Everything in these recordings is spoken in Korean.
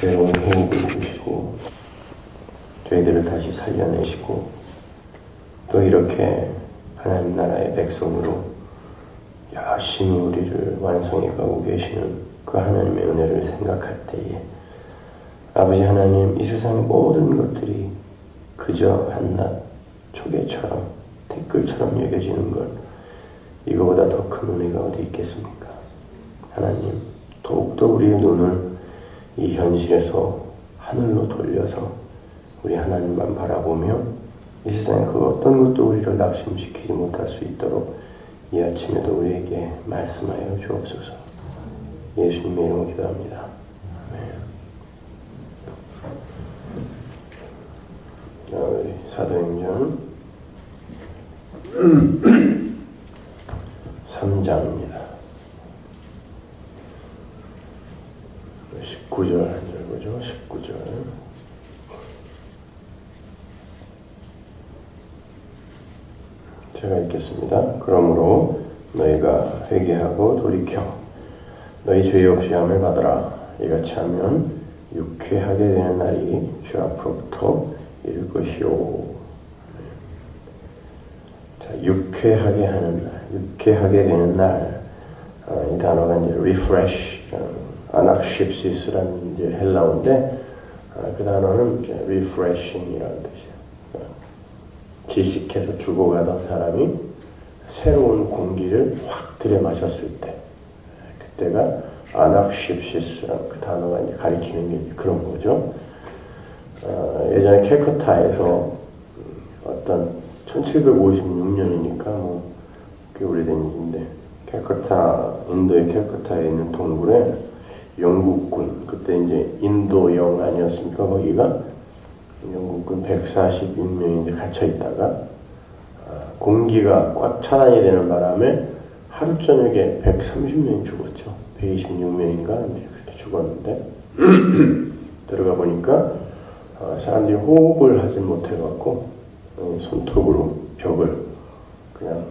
새로운 호흡을 주시고 저희들을 다시 살려내시고 또 이렇게 하나님 나라의 백성으로 열심히 우리를 완성해 가고 계시는 그 하나님의 은혜를 생각할 때에 아버지 하나님, 이 세상의 모든 것들이 그저 한낱 초계처럼 댓글처럼 여겨지는 것, 이거보다 더 큰 은혜가 어디 있겠습니까? 하나님, 더욱더 우리의 눈을 이 현실에서 하늘로 돌려서 우리 하나님만 바라보며 이 세상의 그 어떤 것도 우리를 낙심시키지 못할 수 있도록 이 아침에도 우리에게 말씀하여 주옵소서. 예수님의 이름으로 기도합니다. 아멘. 우리 사도행전 3장입니다. 19절 한 절이죠. 19절. 제가 읽겠습니다. 그러므로 너희가 회개하고 돌이켜 너희 죄 없이 함을 받으라. 이같이 하면 유쾌하게 되는 날이 주 앞으로부터 이를 것이요. 자, 유쾌하게 하는 날, 유쾌하게 되는 날. 이 단어가 이제 refresh, 아낙십시스라는 이제 헬라어인데 그 단어는 이제 refreshing이라는 뜻이에요. 질식해서 죽어가던 사람이 새로운 공기를 확 들여마셨을 때, 그때가 아낙십시스라는 그 단어가 이제 가리키는 게 그런 거죠. 예전에 캘커타에서 어떤 1756년이니까 뭐 꽤 오래된 일인데, 인도의 캘커타에 있는 동굴에 영국군, 그때 이제 인도영 아니었습니까? 거기가 영국군 146명이 갇혀 있다가 공기가 꽉 차단이 되는 바람에 하루 저녁에 130명이 죽었죠. 126명인가 그렇게 죽었는데 들어가 보니까 사람들이 호흡을 하지 못해갖고 손톱으로 벽을 그냥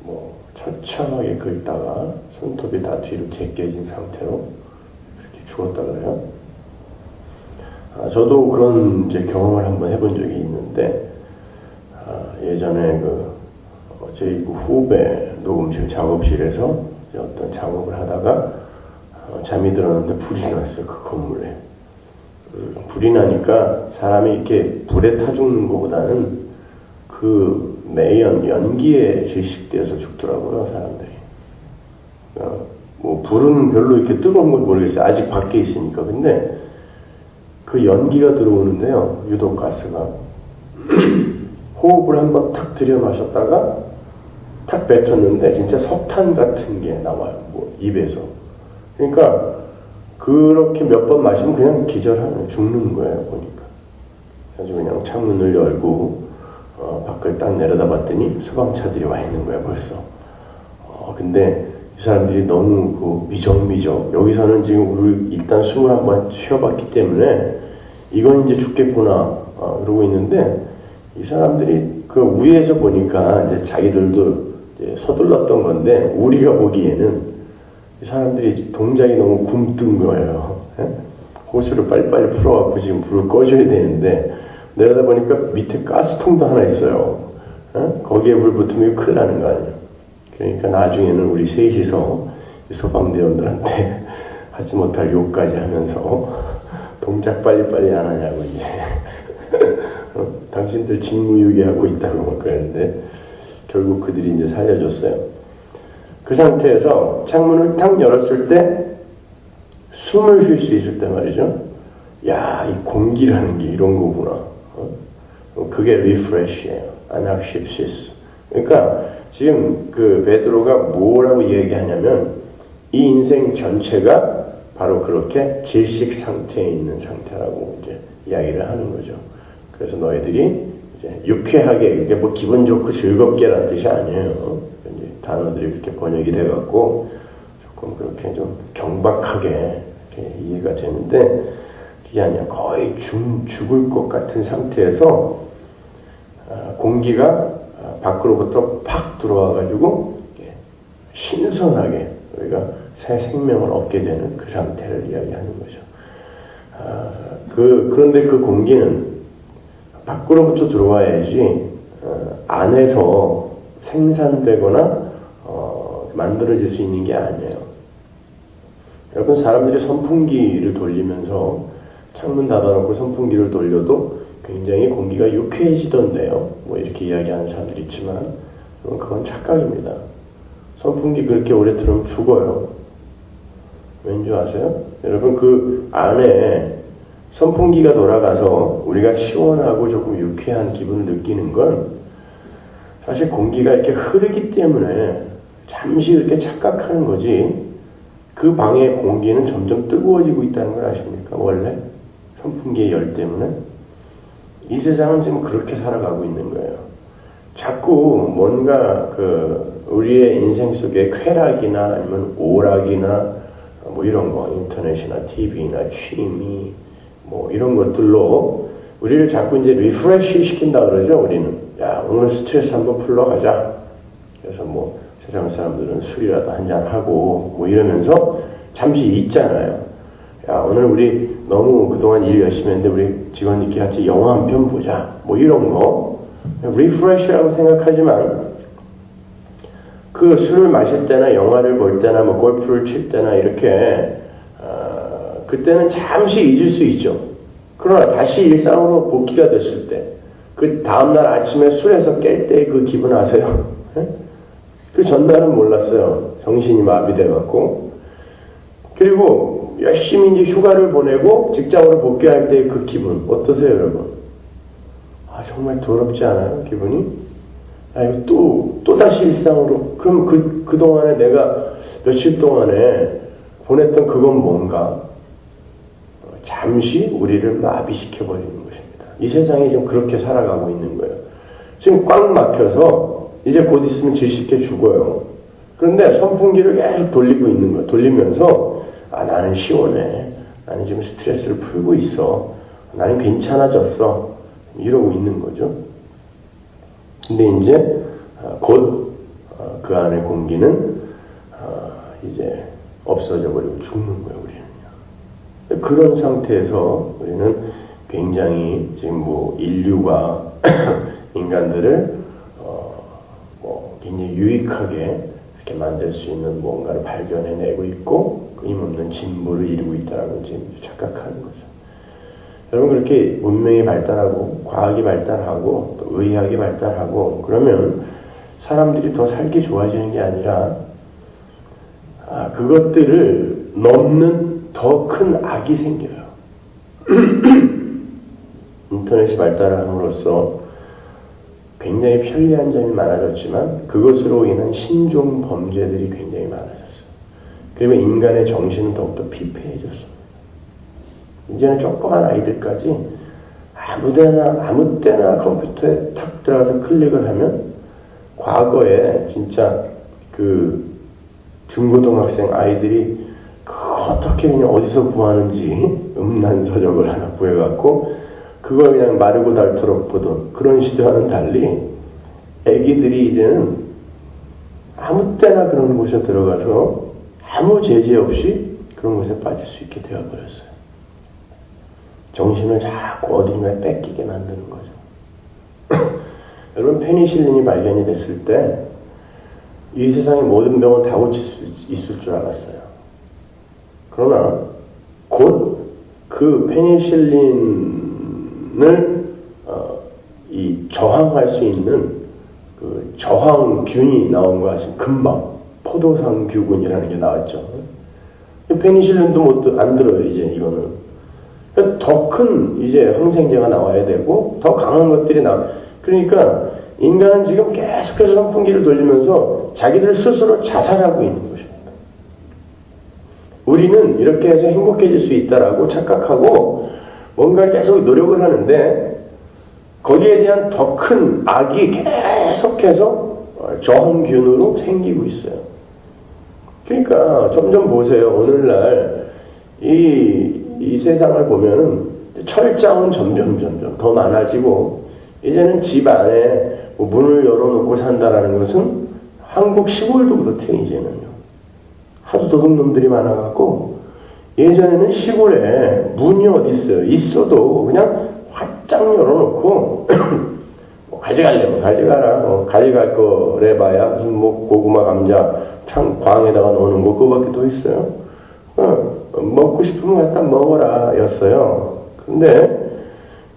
뭐 처참하게 긁다가 손톱이 다 뒤로 제껴진 상태로 그렇게 죽었다 그래요. 저도 그런 이제 경험을 한번 해본 적이 있는데, 예전에 저희 후배 녹음실 작업실에서 어떤 작업을 하다가 잠이 들었는데 불이 났어요. 그 건물에. 불이 나니까 사람이 이렇게 불에 타 죽는 것보다는 그 매연, 연기에 질식되어서 죽더라고요, 사람들이. 뭐 불은 별로 이렇게 뜨거운 건 모르겠어요. 아직 밖에 있으니까. 근데 그 연기가 들어오는데요, 유독가스가. 호흡을 한번 탁 들여 마셨다가 탁 뱉었는데 진짜 석탄 같은 게 나와요, 뭐 입에서. 그러니까 그렇게 몇 번 마시면 그냥 기절하는, 죽는 거예요, 보니까. 그래서 그냥 창문을 열고 밖을 딱 내려다봤더니 소방차들이 와 있는 거야, 벌써. 근데 이 사람들이 너무 미적미적. 여기서는 지금 우리 일단 숨을 한번 쉬어봤기 때문에 이건 이제 죽겠구나 그러고 있는데, 이 사람들이 그 위에서 보니까 이제 자기들도 이제 서둘렀던 건데, 우리가 보기에는 이 사람들이 동작이 너무 굼뜬 거예요. 호스를 빨리빨리 풀어갖고 지금 불을 꺼줘야 되는데, 내려다보니까 밑에 가스통도 하나 있어요. 거기에 불 붙으면 큰일 나는 거 아니에요. 그러니까 나중에는 우리 셋이서 소방대원들한테 하지 못할 욕까지 하면서 동작 빨리빨리 안 하냐고 이제 당신들 직무유기하고 있다고 막 그랬는데, 결국 그들이 이제 살려줬어요. 그 상태에서 창문을 탁 열었을 때 숨을 쉴 수 있을 때 말이죠. 야, 이 공기라는 게 이런 거구나. 그게 리프레시예요. 아낙십시스. 그러니까 지금 그 베드로가 뭐라고 얘기하냐면, 이 인생 전체가 바로 그렇게 질식 상태에 있는 상태라고 이제 이야기를 하는 거죠. 그래서 너희들이 이제 유쾌하게, 이게 뭐 기분 좋고 즐겁게라는 뜻이 아니에요. 이제 단어들이 그렇게 번역이 돼갖고 조금 그렇게 좀 경박하게 이렇게 이해가 되는데, 그게 아니야. 거의 죽을 것 같은 상태에서 공기가 밖으로부터 팍 들어와가지고 신선하게 우리가 새 생명을 얻게 되는 그 상태를 이야기하는 거죠. 그런데 그 공기는 밖으로부터 들어와야지 안에서 생산되거나 만들어질 수 있는 게 아니에요. 여러분, 사람들이 선풍기를 돌리면서 창문 닫아놓고 선풍기를 돌려도 굉장히 공기가 유쾌해지던데요. 뭐 이렇게 이야기하는 사람들이 있지만 그건 착각입니다. 선풍기 그렇게 오래 틀으면 죽어요. 왠지 아세요? 여러분, 그 안에 선풍기가 돌아가서 우리가 시원하고 조금 유쾌한 기분을 느끼는 건 사실 공기가 이렇게 흐르기 때문에 잠시 이렇게 착각하는 거지, 그 방의 공기는 점점 뜨거워지고 있다는 걸 아십니까? 원래 선풍기의 열 때문에. 이 세상은 지금 그렇게 살아가고 있는 거예요. 자꾸 뭔가 우리의 인생 속에 쾌락이나 아니면 오락이나 뭐 이런 거, 인터넷이나 TV나 취미 뭐 이런 것들로 우리를 자꾸 이제 리프레시 시킨다 그러죠. 우리는 야, 오늘 스트레스 한번 풀러 가자. 그래서 뭐 세상 사람들은 술이라도 한잔 하고 뭐 이러면서 잠시 있잖아요. 야, 오늘 우리 너무 그동안 일 열심히 했는데 우리 직원들끼리 같이 영화 한 편 보자. 뭐 이런 거 리프레시라고 생각하지만, 그 술을 마실 때나 영화를 볼 때나 뭐 골프를 칠 때나 이렇게 그때는 잠시 잊을 수 있죠. 그러나 다시 일상으로 복귀가 됐을 때, 그 다음날 아침에 술에서 깰 때 그 기분 아세요? 그 전날은 몰랐어요. 정신이 마비돼갖고. 그리고 열심히 이제 휴가를 보내고 직장으로 복귀할 때 그 기분 어떠세요, 여러분? 아, 정말 더럽지 않아요, 기분이? 아, 이거 또 다시 일상으로. 그럼 그동안에 내가 며칠 동안에 보냈던 그건 뭔가? 잠시 우리를 마비시켜버리는 것입니다. 이 세상이 지금 그렇게 살아가고 있는 거예요. 지금 꽉 막혀서 이제 곧 있으면 질식해 죽어요. 그런데 선풍기를 계속 돌리고 있는 거예요. 돌리면서 나는 시원해. 나는 지금 스트레스를 풀고 있어. 나는 괜찮아졌어. 이러고 있는 거죠. 근데 이제 곧 그 안의 공기는 이제 없어져 버리고 죽는 거예요, 우리는요. 그런 상태에서 우리는 굉장히 지금 뭐 인류가 인간들을 뭐 굉장히 유익하게 이렇게 만들 수 있는 뭔가를 발견해내고 있고 끊임없는 진보를 이루고 있다는 지금 착각하는 거죠. 여러분, 그렇게 문명이 발달하고 과학이 발달하고 또 의학이 발달하고 그러면 사람들이 더 살기 좋아지는 게 아니라 그것들을 넘는 더 큰 악이 생겨요. 인터넷이 발달함으로써 굉장히 편리한 점이 많아졌지만 그것으로 인한 신종 범죄들이 굉장히 많아졌어요. 그리고 인간의 정신은 더욱더 피폐해졌습니다. 이제는 조그만 아이들까지 아무 때나 컴퓨터에 탁 들어가서 클릭을 하면 과거에 진짜 그 중고등학생 아이들이 어떻게 그냥 어디서 구하는지 음란서적을 하나 구해갖고 그걸 그냥 마르고 닳도록 보던 그런 시대와는 달리 애기들이 이제는 아무 때나 그런 곳에 들어가서 아무 제재 없이 그런 곳에 빠질 수 있게 되어버렸어요. 정신을 자꾸 어딘가에 뺏기게 만드는 거죠. 여러분, 페니실린이 발견이 됐을 때 이 세상의 모든 병은 다 고칠 수 있을 줄 알았어요. 그러나 곧 그 페니실린을 저항할 수 있는 그 저항균이 나온 것 같습니다. 금방 포도상규군이라는 게 나왔죠. 페니실린도 안 들어요. 이제 이거는 더 큰 이제 항생제가 나와야 되고 더 강한 것들이 그러니까 인간은 지금 계속해서 선풍기를 돌리면서 자기들 스스로 자살하고 있는 것입니다. 우리는 이렇게 해서 행복해질 수 있다라고 착각하고 뭔가 계속 노력을 하는데 거기에 대한 더 큰 악이 계속해서 저항균으로 생기고 있어요. 그러니까 점점 보세요. 오늘날 이 세상을 보면은 철장은 점점 더 많아지고 이제는 집 안에 뭐 문을 열어놓고 산다라는 것은 한국 시골도 그렇대요. 이제는요. 하도 도둑놈들이 많아갖고 예전에는 시골에 문이 어디 있어요? 있어도 그냥 활짝 열어놓고 뭐 가져가려면 가져가라. 가져갈 거래 봐야 무슨 뭐 고구마, 감자, 창 광에다가 넣는 거 그거밖에 더 있어요. 먹고 싶으면 갖다 먹어라 였어요. 근데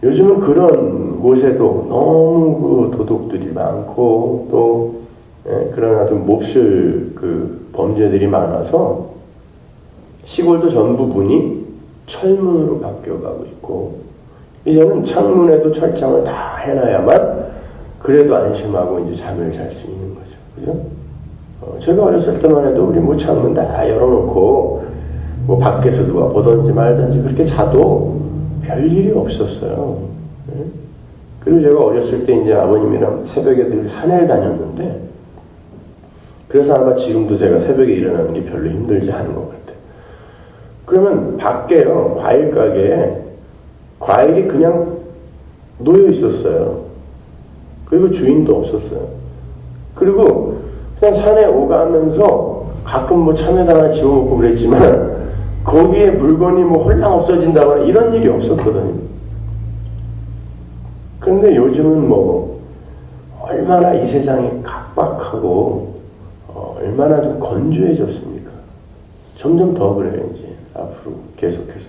요즘은 그런 곳에도 너무 그 도둑들이 많고 또 그런 아주 몹쓸 그 범죄들이 많아서 시골도 전부 문이 철문으로 바뀌어가고 있고 이제는 창문에도 철창을 다 해놔야만 그래도 안심하고 이제 잠을 잘 수 있는 거죠. 그죠? 제가 어렸을 때만 해도 우리 뭐 창문 다 열어놓고 뭐 밖에서 누가 보든지 말든지 그렇게 자도 별일이 없었어요. 그리고 제가 어렸을 때 이제 아버님이랑 새벽에 늘 산에 다녔는데 그래서 아마 지금도 제가 새벽에 일어나는 게 별로 힘들지 않은 것 같아요. 그러면 밖에요, 과일 가게에 과일이 그냥 놓여 있었어요. 그리고 주인도 없었어요. 그리고 그냥 산에 오가면서 가끔 뭐 참외도 하나 집어먹고 그랬지만 거기에 물건이 뭐 홀랑 없어진다거나 이런 일이 없었거든요. 그런데 요즘은 뭐 얼마나 이 세상이 각박하고 얼마나 좀 건조해졌습니까? 점점 더 그래요. 이제 앞으로 계속해서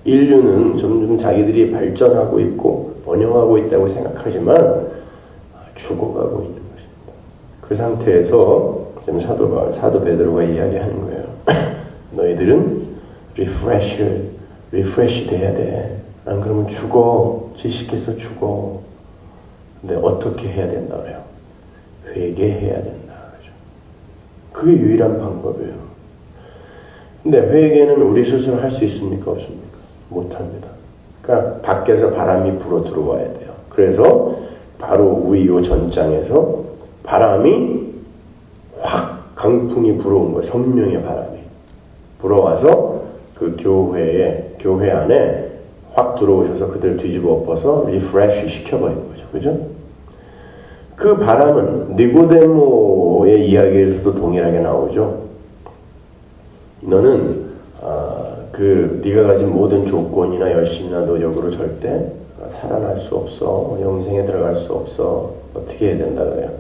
인류는 점점 자기들이 발전하고 있고 번영하고 있다고 생각하지만 죽어가고 있는 것입니다. 그 상태에서 지금 사도 베드로가 이야기하는 거예요. 너희들은 리프레시 돼야 돼. 안 그러면 죽어. 지식해서 죽어. 근데 어떻게 해야 된다 그래요? 회개해야 된다. 그게 유일한 방법이에요. 근데 회개는 우리 스스로 할 수 있습니까? 없습니까? 못합니다. 그러니까 밖에서 바람이 불어 들어와야 돼요. 그래서 바로 우이오 전장에서 바람이 확 강풍이 불어온 거예요. 성령의 바람이 불어와서 그 교회 안에 확 들어오셔서 그들 뒤집어 엎어서 리프레시 시켜버린 거죠. 그죠? 그 바람은 니고데모의 이야기에서도 동일하게 나오죠. 너는 네가 가진 모든 조건이나 열심이나 노력으로 절대 살아날 수 없어. 영생에 들어갈 수 없어. 어떻게 해야 된다 그래요?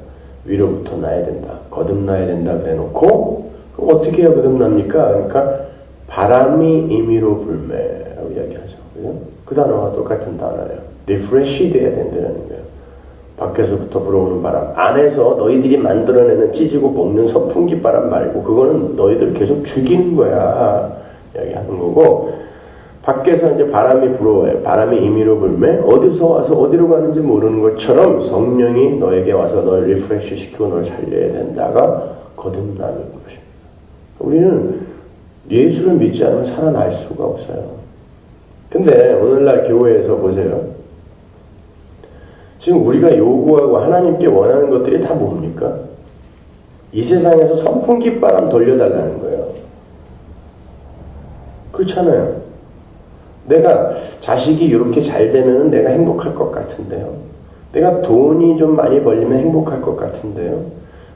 위로부터 나야 된다. 거듭나야 된다 그래 놓고 그럼 어떻게 해야 거듭납니까? 그러니까 바람이 임의로 불매라고 이야기하죠. 그죠? 그 단어와 똑같은 단어예요. 리프레시 돼야 된다는 거예요. 밖에서부터 불어오는 바람, 안에서 너희들이 만들어내는 찢고 볶는 선풍기 바람 말고 그거는 너희들 계속 죽이는 거야 이야기하는 거고, 밖에서 이제 바람이 불어와요. 바람이 임의로 불매 어디서 와서 어디로 가는지 모르는 것처럼 성령이 너에게 와서 널 리프레시 시키고 널 살려야 된다가 거듭나는 것입니다. 우리는 예수를 믿지 않으면 살아날 수가 없어요. 근데 오늘날 교회에서 보세요. 지금 우리가 요구하고 하나님께 원하는 것들이 다 뭡니까? 이 세상에서 선풍기 바람 돌려달라는 거예요. 그렇잖아요. 내가 자식이 이렇게 잘 되면 내가 행복할 것 같은데요. 내가 돈이 좀 많이 벌리면 행복할 것 같은데요.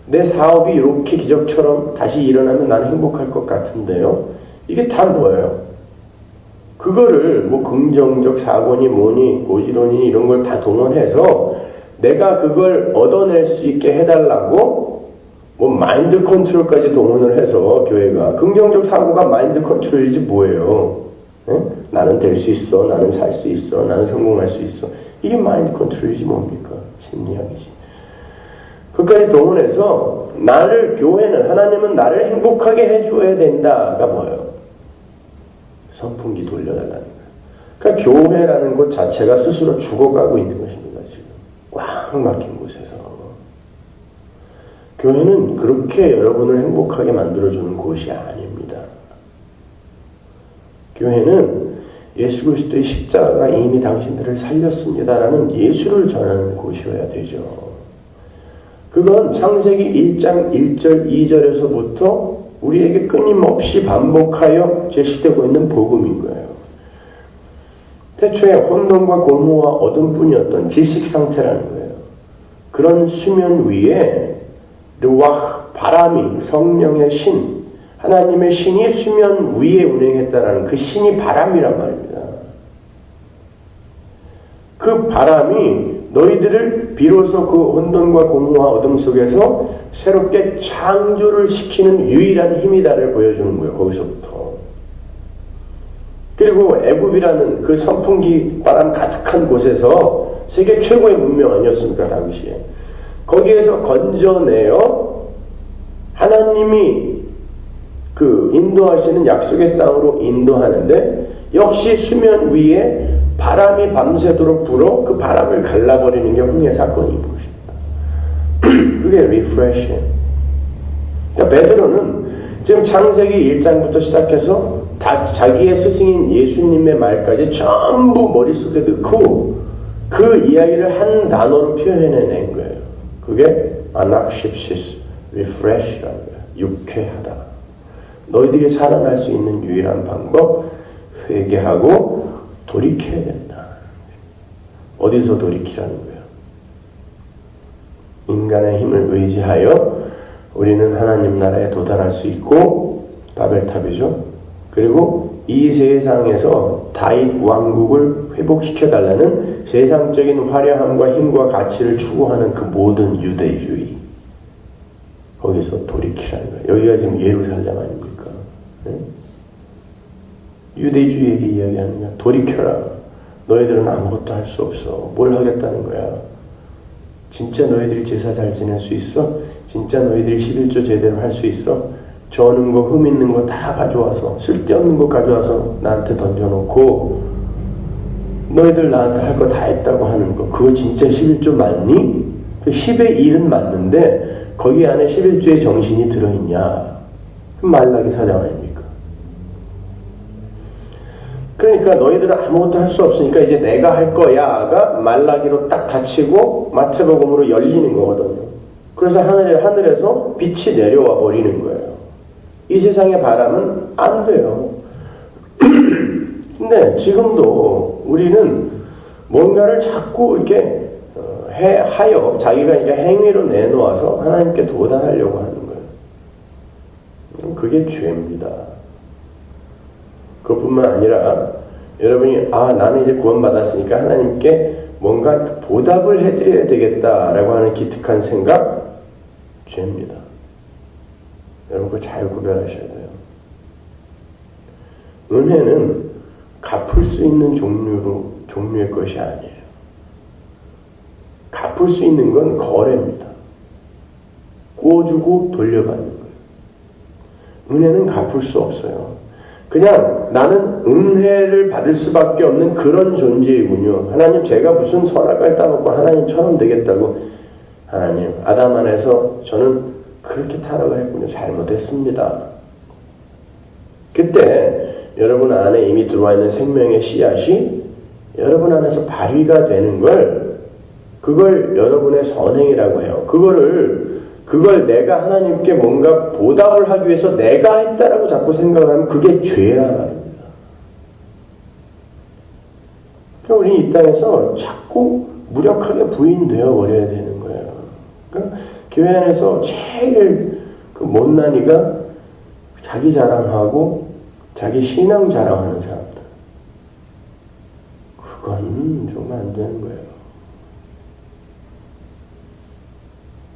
내 사업이 이렇게 기적처럼 다시 일어나면 나는 행복할 것 같은데요. 이게 다 뭐예요? 그거를 뭐 긍정적 사고니 뭐니 고지론이 이런 걸 다 동원해서 내가 그걸 얻어낼 수 있게 해달라고 뭐 마인드 컨트롤까지 동원을 해서 교회가 긍정적 사고가 마인드 컨트롤이지 뭐예요? 네? 나는 될 수 있어, 나는 살 수 있어, 나는 성공할 수 있어. 이게 마인드 컨트롤이지 뭡니까? 심리학이지. 그까지 동원해서 교회는 하나님은 나를 행복하게 해줘야 된다가 뭐예요? 선풍기 돌려달라는 거예요. 그러니까 교회라는 것 자체가 스스로 죽어가고 있는 것입니다. 지금 꽉 막힌 곳에서. 교회는 그렇게 여러분을 행복하게 만들어주는 곳이 아닙니다. 교회는 예수 그리스도의 십자가가 이미 당신들을 살렸습니다라는 예수를 전하는 곳이어야 되죠. 그건 창세기 1장 1절 2절에서부터 우리에게 끊임없이 반복하여 제시되고 있는 복음인 거예요. 태초에 혼돈과 공허와 어둠뿐이었던 지식 상태라는 거예요. 그런 수면 위에 르와흐, 바람이 성령의 신, 하나님의 신이 수면 위에 운행했다라는 그 신이 바람이란 말입니다. 그 바람이 너희들을 비로소 그 혼돈과 공허와 어둠 속에서 새롭게 창조를 시키는 유일한 힘이다를 보여주는 거예요. 거기서부터. 그리고 애굽이라는 그 선풍기 바람 가득한 곳에서 세계 최고의 문명 아니었습니까? 당시에. 거기에서 건져내어 하나님이 그 인도하시는 약속의 땅으로 인도하는데 역시 수면 위에 바람이 밤새도록 불어 그 바람을 갈라버리는 게 홍해 사건인 것입니다. 그게 refreshing. 그러니까 베드로는 지금 창세기 1장부터 시작해서 다 자기의 스승인 예수님의 말까지 전부 머릿속에 넣고 그 이야기를 한 단어로 표현해낸 거예요. 그게 아낙십시스, refresh라는 거예요. 유쾌하다. 너희들이 살아날 수 있는 유일한 방법, 회개하고 돌이켜야 된다. 어디서 돌이키라는 거예요? 인간의 힘을 의지하여 우리는 하나님 나라에 도달할 수 있고, 바벨탑이죠. 그리고 이 세상에서 다윗 왕국을 회복시켜달라는 세상적인 화려함과 힘과 가치를 추구하는 그 모든 유대주의, 거기서 돌이키라는 거예요. 여기가 지금 예루살렘 아닙니까? 네? 유대주의에게 이야기하는 거야. 돌이켜라. 너희들은 아무것도 할 수 없어. 뭘 하겠다는 거야? 진짜 너희들이 제사 잘 지낼 수 있어? 진짜 너희들이 11조 제대로 할 수 있어? 저는 거, 흠 있는 거 다 가져와서, 쓸데없는 거 가져와서 나한테 던져놓고 너희들 나한테 할 거 다 했다고 하는 거, 그거 진짜 11조 맞니? 그 10의 1은 맞는데 거기 안에 11조의 정신이 들어있냐? 말라기 사장 아닙니까? 그러니까 너희들은 아무것도 할 수 없으니까 이제 내가 할 거야가 말라기로 딱 닫히고 마태복음으로 열리는 거거든요. 그래서 하늘에서 빛이 내려와 버리는 거예요. 이 세상의 바람은 안 돼요. 근데 지금도 우리는 뭔가를 자꾸 이렇게 하여 자기가 이제 행위로 내놓아서 하나님께 도달하려고 하는 거예요. 그게 죄입니다. 그것뿐만 아니라 여러분이 나는 이제 구원받았으니까 하나님께 뭔가 보답을 해드려야 되겠다라고 하는 기특한 생각, 죄입니다. 여러분 그거 잘 구별하셔야 돼요. 은혜는 갚을 수 있는 종류의 것이 아니에요. 갚을 수 있는 건 거래입니다. 구워주고 돌려받는 거예요. 은혜는 갚을 수 없어요. 그냥 나는 은혜를 받을 수밖에 없는 그런 존재이군요. 하나님 제가 무슨 선악을 따먹고 하나님처럼 되겠다고. 하나님 아담 안에서 저는 그렇게 타락을 했군요. 잘못했습니다. 그때 여러분 안에 이미 들어와 있는 생명의 씨앗이 여러분 안에서 발휘가 되는 그걸 여러분의 선행이라고 해요. 그걸 내가 하나님께 뭔가 보답을 하기 위해서 내가 했다라고 자꾸 생각하면 그게 죄라 말입니다. 그러니까 우리 이 땅에서 자꾸 무력하게 부인되어 버려야 되는 거예요. 그러니까 교회 안에서 제일 그 못난이가 자기 자랑하고 자기 신앙 자랑하는 사람들. 그건 좀 안 되는 거예요.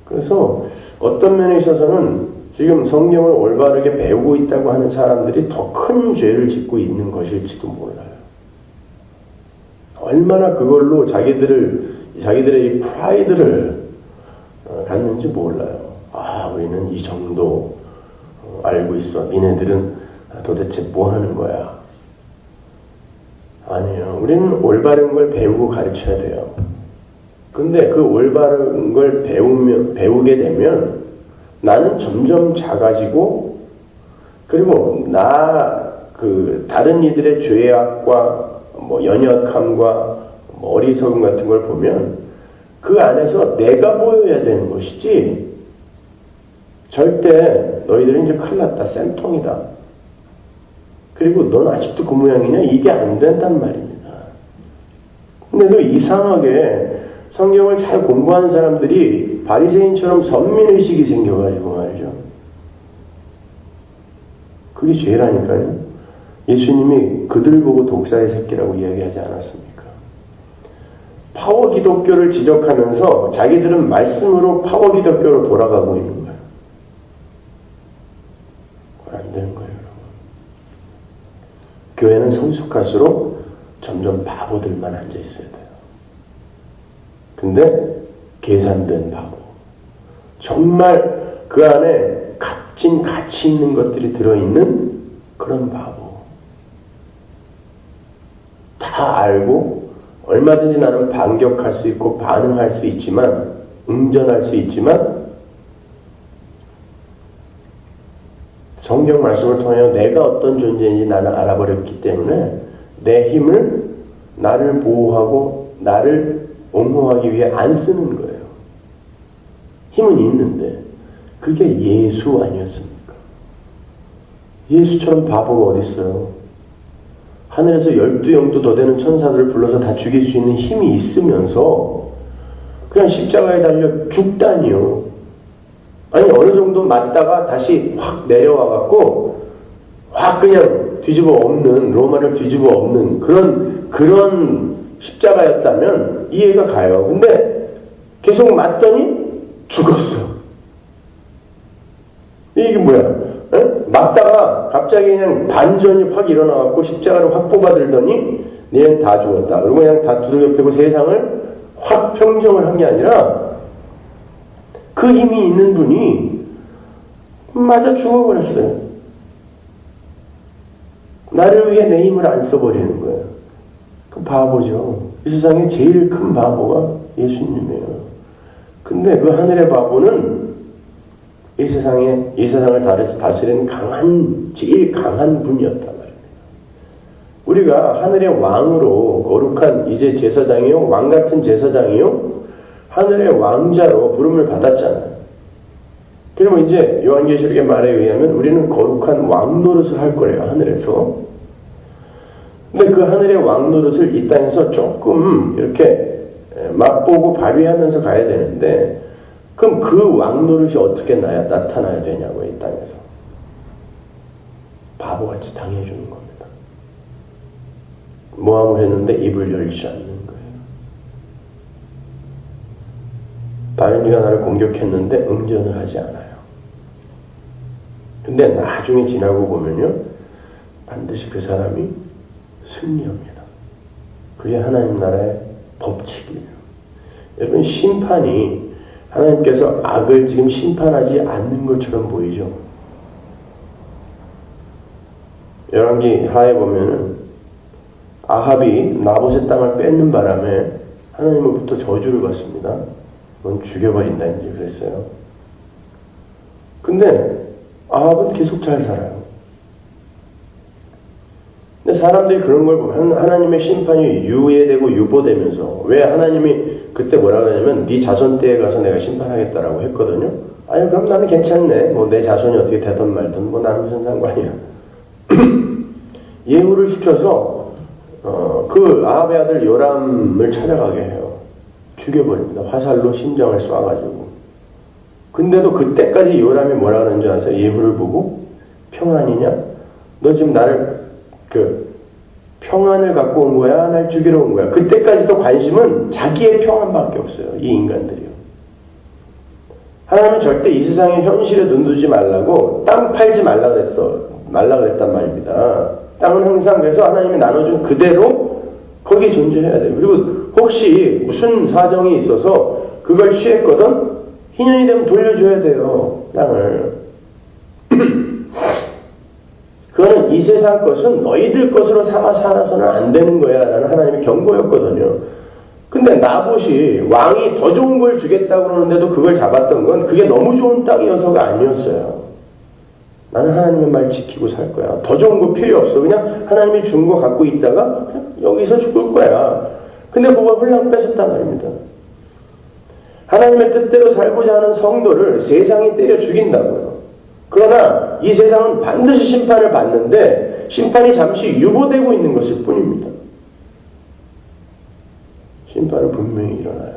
그래서 어떤 면에 있어서는 지금 성경을 올바르게 배우고 있다고 하는 사람들이 더 큰 죄를 짓고 있는 것일지도 몰라요. 얼마나 그걸로 자기들의 이 프라이드를 갖는지 몰라요. 우리는 이 정도 알고 있어. 니네들은 도대체 뭐 하는 거야? 아니에요. 우리는 올바른 걸 배우고 가르쳐야 돼요. 근데 그 올바른 걸 배우게 되면 나는 점점 작아지고, 그리고 다른 이들의 죄악과 연약함과 어리석음 같은 걸 보면 그 안에서 내가 보여야 되는 것이지, 절대 너희들은 이제 큰일 났다, 쌤통이다, 그리고 넌 아직도 그 모양이냐, 이게 안 된단 말입니다. 근데 그 이상하게 성경을 잘 공부하는 사람들이 바리새인처럼 선민의식이 생겨가지고 말이죠. 그게 죄라니까요. 예수님이 그들 보고 독사의 새끼라고 이야기하지 않았습니까? 파워 기독교를 지적하면서 자기들은 말씀으로 파워 기독교로 돌아가고 있는 거예요. 그건 안 되는 거예요, 여러분. 교회는 성숙할수록 점점 바보들만 앉아 있어야 돼요. 근데 계산된 바보. 정말 그 안에 값진 가치 있는 것들이 들어있는 그런 바보. 다 알고 얼마든지 나는 반격할 수 있고 반응할 수 있지만 응전할 수 있지만 성경 말씀을 통하여 내가 어떤 존재인지 나는 알아버렸기 때문에 내 힘을 나를 보호하고 나를 옹호하기 위해 안 쓰는 거예요. 힘은 있는데 그게 예수 아니었습니까? 예수처럼 바보가 어디 있어요? 하늘에서 12영도 더 되는 천사들을 불러서 다 죽일 수 있는 힘이 있으면서 그냥 십자가에 달려 죽다니요. 아니 어느 정도 맞다가 다시 확 내려와갖고 확 그냥 뒤집어 엎는, 로마를 뒤집어 엎는 그런 십자가였다면 이해가 가요. 근데 계속 맞더니 죽었어. 이게 뭐야? 에? 맞다가 갑자기 그냥 반전이 확 일어나갖고 십자가를 확 뽑아들더니 얘는 다 죽었다. 그리고 그냥 다 두들겨 패고 세상을 확 평정을 한 게 아니라 그 힘이 있는 분이 맞아 죽어버렸어요. 나를 위해 내 힘을 안 써버리는 거예요. 그 바보죠. 이 세상에 제일 큰 바보가 예수님이에요. 근데 그 하늘의 바보는 이 세상을 다스리는 제일 강한 분이었단 말입니다. 우리가 하늘의 왕으로 거룩한 이제 제사장이요, 왕 같은 제사장이요, 하늘의 왕자로 부름을 받았잖아요. 그러면 이제 요한계시록의 말에 의하면 우리는 거룩한 왕 노릇을 할 거래요, 하늘에서. 근데 그 하늘의 왕 노릇을 이 땅에서 조금 이렇게 맛보고 발휘하면서 가야 되는데, 그럼 그 왕 노릇이 어떻게 나타나야 되냐고요, 이 땅에서. 바보같이 당해주는 겁니다. 모함을 했는데 입을 열지 않는 거예요. 다른 이가 나를 공격했는데 응전을 하지 않아요. 근데 나중에 지나고 보면요, 반드시 그 사람이 승리합니다. 그게 하나님 나라의 법칙이에요. 여러분, 심판이 하나님께서 악을 지금 심판하지 않는 것처럼 보이죠. 열왕기 하에 보면은 아합이 나봇의 땅을 뺏는 바람에 하나님으로부터 저주를 받습니다. 넌 죽여버린다 이제 그랬어요. 근데 아합은 계속 잘 살아요. 근데 사람들이 그런 걸 보면 하나님의 심판이 유예되고 유보되면서, 왜 하나님이 그때 뭐라 그러냐면 네 자손 때에 가서 내가 심판하겠다라고 했거든요. 아니 그럼 나는 괜찮네. 뭐 내 자손이 어떻게 되든 말든 뭐 나는 무슨 상관이야. 예후를 시켜서 그 아합의 아들 요람을 찾아가게 해요. 죽여버립니다. 화살로 심장을 쏴가지고. 근데도 그때까지 요람이 뭐라 그러는 줄 아세요? 예후를 보고 평안이냐? 너 지금 나를 평안을 갖고 온 거야? 날 죽이러 온 거야? 그때까지도 관심은 자기의 평안밖에 없어요. 이 인간들이요. 하나님은 절대 이 세상의 현실에 눈두지 말라고 땅 팔지 말라 그랬단 말입니다. 땅은 항상 그래서 하나님이 나눠준 그대로 거기에 존재해야 돼요. 그리고 혹시 무슨 사정이 있어서 그걸 취했거든? 희년이 되면 돌려줘야 돼요. 땅을. 그거는 이 세상 것은 너희들 것으로 삼아 살아서는 안 되는 거야 라는 하나님의 경고였거든요. 근데 나봇이 왕이 더 좋은 걸 주겠다고 그러는데도 그걸 잡았던 건 그게 너무 좋은 땅이어서가 아니었어요. 나는 하나님의 말 지키고 살 거야. 더 좋은 거 필요 없어. 그냥 하나님이 준 거 갖고 있다가 그냥 여기서 죽을 거야. 근데 그걸 홀랑 뺏었단 말입니다. 하나님의 뜻대로 살고자 하는 성도를 세상이 때려 죽인다고요. 그러나 이 세상은 반드시 심판을 받는데 심판이 잠시 유보되고 있는 것일 뿐입니다. 심판은 분명히 일어나요,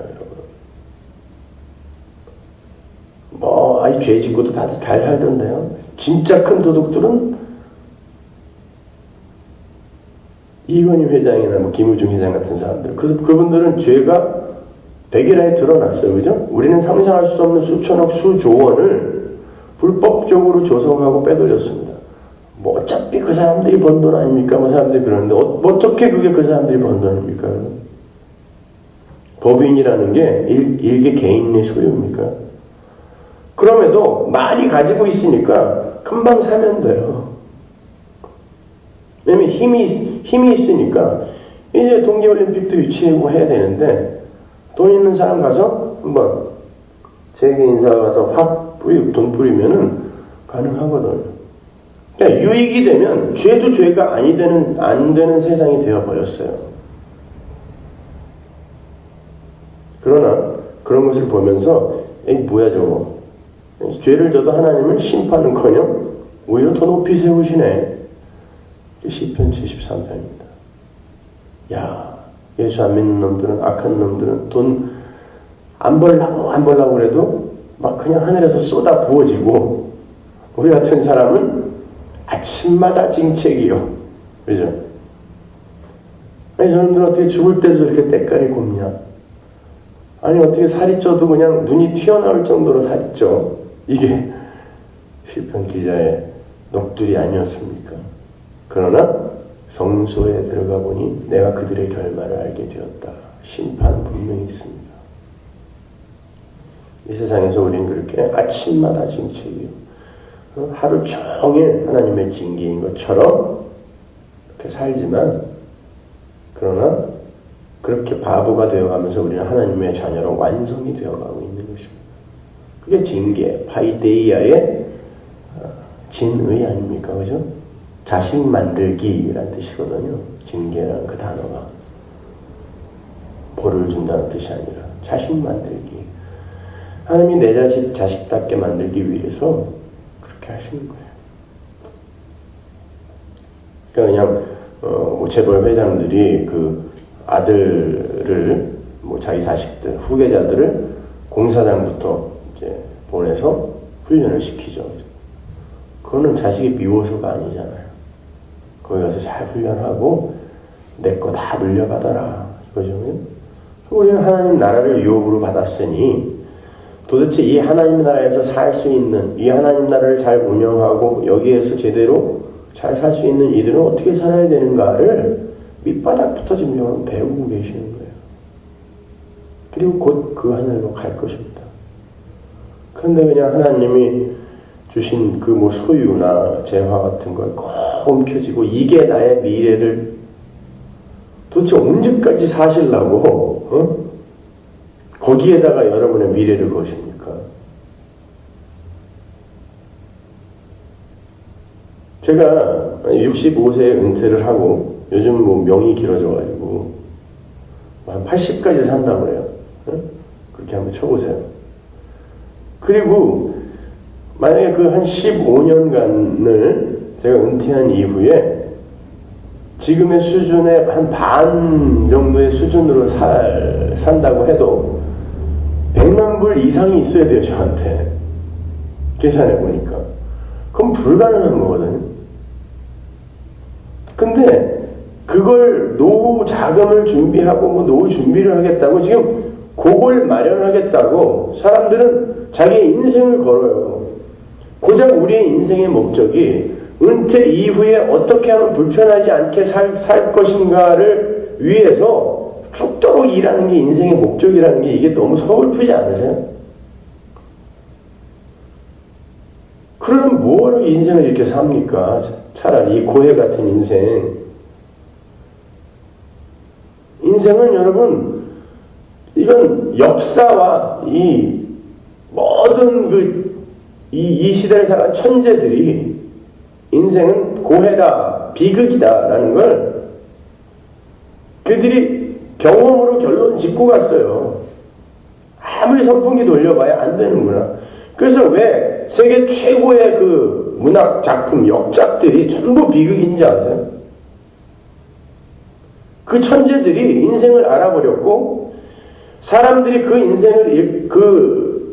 여러분. 아주 죄 짓고도 다들 잘 살던데요. 진짜 큰 도둑들은 이건희 회장이나 뭐 김우중 회장 같은 사람들, 그분들은 죄가 백일하에 드러났어요. 그죠? 우리는 상상할 수 없는 수천억, 수조 원을 불법적으로 조성하고 빼돌렸습니다. 뭐 어차피 그 사람들이 번 돈 아닙니까? 뭐 사람들이 그러는데 어떻게 그게 그 사람들이 번 돈입니까? 법인이라는 게 일개 개인의 소유입니까? 그럼에도 많이 가지고 있으니까 금방 사면 돼요. 왜냐면 힘이 있으니까 이제 동계올림픽도 유치하고 해야 되는데 돈 있는 사람 가서 한번 세계 인사가 가서 확 돈 뿌리면은 가능하거든요. 그러니까 유익이 되면 죄도 죄가 안 되는 세상이 되어버렸어요. 그러나 그런 것을 보면서 에이 뭐야 저거, 죄를 져도 하나님은 심판은커녕 오히려 더 높이 세우시네. 시편 73편입니다. 야, 예수 안 믿는 놈들은, 악한 놈들은 돈 안 벌라고 그래도 막 그냥 하늘에서 쏟아 부어지고, 우리 같은 사람은 아침마다 징책이요. 그죠? 아니, 저놈들은 어떻게 죽을 때도 저렇게 때깔이 곱냐? 아니, 어떻게 살이 쪄도 그냥 눈이 튀어나올 정도로 살이 쪄? 이게 시편 기자의 녹두리 아니었습니까? 그러나 성소에 들어가 보니 내가 그들의 결말을 알게 되었다. 심판은 분명히 있습니다. 이 세상에서 우리는 그렇게 아침마다 징책이요, 하루 종일 하나님의 징계인 것처럼 그렇게 살지만, 그러나 그렇게 바보가 되어가면서 우리는 하나님의 자녀로 완성이 되어가고 있는 것입니다. 그게 징계, 파이데이아의 진의 아닙니까? 그죠? 자식 만들기라는 뜻이거든요. 징계라는 그 단어가 벌을 준다는 뜻이 아니라 자식 만들기. 하나님이 내 자식답게 만들기 위해서 그렇게 하시는 거예요. 그러니까 그냥 뭐 재벌 회장들이 그 아들을, 뭐 자기 자식들, 후계자들을 공사장부터 이제 보내서 훈련을 시키죠. 그거는 자식이 미워서가 아니잖아요. 거기 가서 잘 훈련하고 내 거 다 물려받아라, 이거죠. 우리는 하나님 나라를 유업으로 받았으니 도대체 이 하나님 나라에서 살 수 있는, 이 하나님 나라를 잘 운영하고 여기에서 제대로 잘 살 수 있는 이들은 어떻게 살아야 되는가를 밑바닥부터 지금 배우고 계시는 거예요. 그리고 곧 그 하늘로 갈 것입니다. 그런데 그냥 하나님이 주신 그 뭐 소유나 재화 같은 걸 꼭 움켜쥐고 이게 나의 미래를 도대체 언제까지 사시려고 거기에다가 여러분의 미래를 거십니까? 제가 65세에 은퇴를 하고 요즘 뭐 명이 길어져가지고 한 80까지 산다고 그래요. 그렇게 한번 쳐보세요. 그리고 만약에 그 한 15년간을 제가 은퇴한 이후에 지금의 수준의 한 반 정도의 수준으로 산다고 해도 100만 불 이상이 있어야 돼요, 저한테. 계산해 보니까. 그럼 불가능한 거거든요. 근데 그걸 노후 자금을 준비하고 뭐 노후 준비를 하겠다고 지금 그걸 마련하겠다고 사람들은 자기의 인생을 걸어요. 고작 우리의 인생의 목적이 은퇴 이후에 어떻게 하면 불편하지 않게 살 것인가를 위해서 죽도록 일하는 게 인생의 목적이라는 게 이게 너무 서글프지 않으세요? 그러면 뭐하러 인생을 이렇게 삽니까? 차라리 이 고해 같은 인생. 인생은 여러분, 이건 역사와 이 모든 이 시대를 살아간 천재들이 인생은 고해다, 비극이다라는 걸 그들이 경험으로 결론 짓고 갔어요. 아무리 선풍기 돌려봐야 안 되는구나. 그래서 왜 세계 최고의 그 문학 작품, 역작들이 전부 비극인지 아세요? 그 천재들이 인생을 알아버렸고 사람들이 그 인생을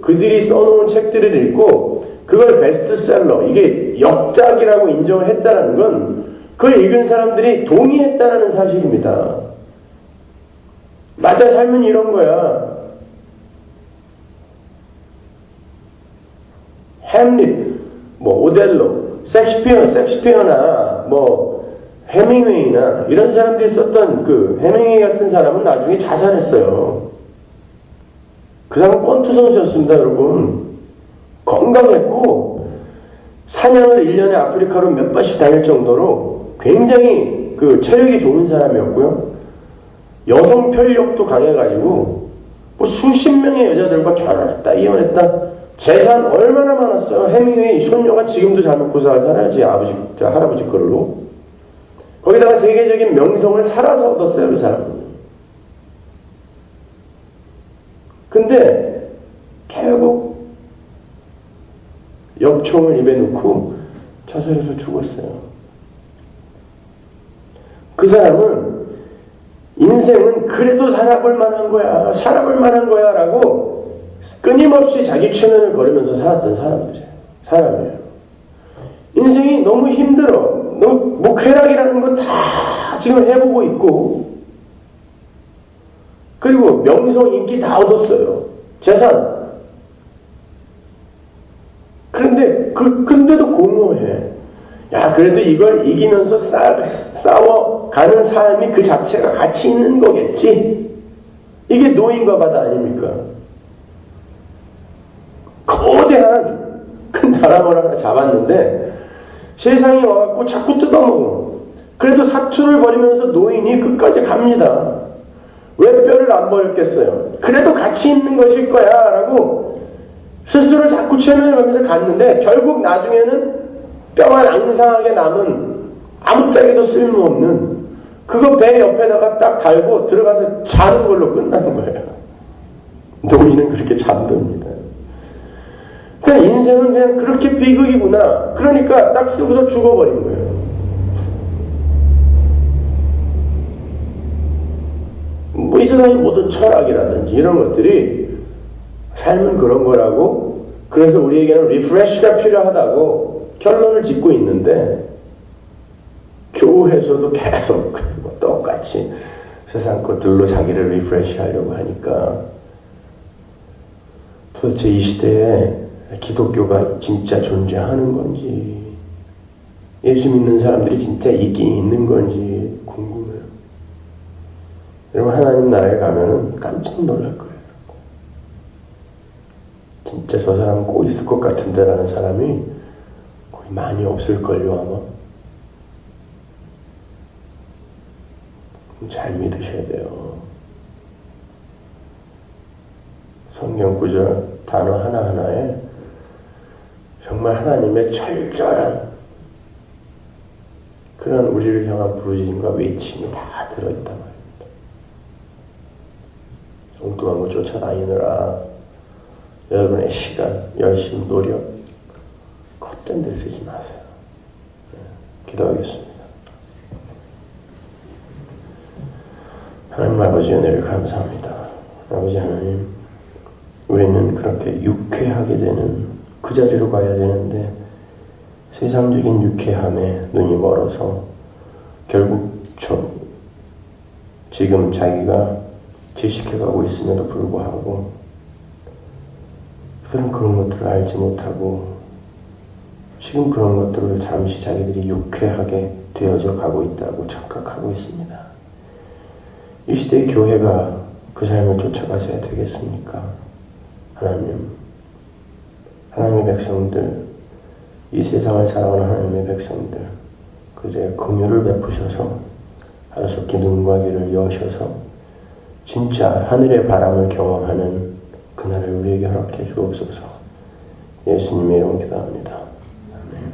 그들이 써놓은 책들을 읽고 그걸 베스트셀러, 이게 역작이라고 인정을 했다는 건 그걸 읽은 사람들이 동의했다는 사실입니다. 맞아, 삶은 이런 거야. 햄릿, 뭐 오델로, 섹스피어나 뭐 해밍웨이나 이런 사람들이 썼던 그 해밍웨이 같은 사람은 나중에 자살했어요. 그 사람은 권투 선수였습니다, 여러분. 건강했고 사냥을 1년에 아프리카로 몇 번씩 다닐 정도로 굉장히 그 체력이 좋은 사람이었고요. 여성 편력도 강해가지고 뭐 수십 명의 여자들과 결혼했다, 이혼했다. 재산 얼마나 많았어요. 해밍웨이 손녀가 지금도 잘 먹고 살아야지, 할아버지 걸로. 거기다가 세계적인 명성을 살아서 얻었어요, 그 사람은. 근데 결국 엽총을 입에 넣고 자살해서 죽었어요. 그 사람은 인생은 그래도 살아볼 만한 거야 라고 끊임없이 자기 최면을 걸으면서 살았던 사람이에요. 인생이 너무 힘들어. 뭐 쾌락이라는 건 다 지금 해보고 있고, 그리고 명성, 인기 다 얻었어요. 재산. 근데도 공허해. 야, 그래도 이걸 이기면서 싸워가는 삶이 그 자체가 가치 있는 거겠지? 이게 노인과 바다 아닙니까? 거대한 큰 다람쥐를 하나 잡았는데 세상에 와갖고 자꾸 뜯어먹어. 그래도 사투를 벌이면서 노인이 끝까지 갑니다. 왜 뼈를 안 버렸겠어요? 그래도 가치 있는 것일 거야 라고 스스로 자꾸 최면을 하면서 갔는데 결국 나중에는 뼈만 앙상하게 남은 아무짝에도 쓸모없는 그거 배 옆에다가 딱 달고 들어가서 자는 걸로 끝나는 거예요. 노인은 그렇게 잠듭니다. 그냥 인생은 그냥 그렇게 비극이구나. 그러니까 딱 쓰고서 죽어버린 거예요. 뭐 이 세상의 모든 철학이라든지 이런 것들이 삶은 그런 거라고, 그래서 우리에게는 리프레시가 필요하다고 결론을 짓고 있는데, 교회에서도 계속 똑같이 세상 것들로 자기를 리프레시 하려고 하니까 도대체 이 시대에 기독교가 진짜 존재하는 건지, 예수 믿는 사람들이 진짜 있긴 있는 건지 궁금해요. 여러분, 하나님 나라에 가면은 깜짝 놀랄 거예요. 진짜 저 사람은 꼭 있을 것 같은데 라는 사람이 거의 많이 없을걸요, 아마. 잘 믿으셔야 돼요. 성경 구절 단어 하나하나에 정말 하나님의 철저한 그런 우리를 향한 부르짖음과 외침이 다 들어있단 말입니다. 엉뚱한 거 쫓아다니느라 여러분의 시간, 열심, 노력 헛된 데 쓰지 마세요. 기도하겠습니다. 하나님 아버지, 은혜를 감사합니다. 아버지 하나님, 우리는 그렇게 유쾌하게 되는 그 자리로 가야 되는데 세상적인 유쾌함에 눈이 멀어서 결국 지금 자기가 질식해가고 있음에도 불구하고 그런 것들을 알지 못하고 지금 그런 것들을 잠시 자기들이 유쾌하게 되어져 가고 있다고 착각하고 있습니다. 이 시대의 교회가 그 삶을 쫓아가셔야 되겠습니까? 하나님, 하나님의 백성들, 이 세상을 살아가는 하나님의 백성들, 그저의 긍휼을 베푸셔서 하루속히 눈과 귀를 여셔서 진짜 하늘의 바람을 경험하는 그날을 우리에게 허락해 주옵소서. 예수님의 이름 기도합니다. 아멘.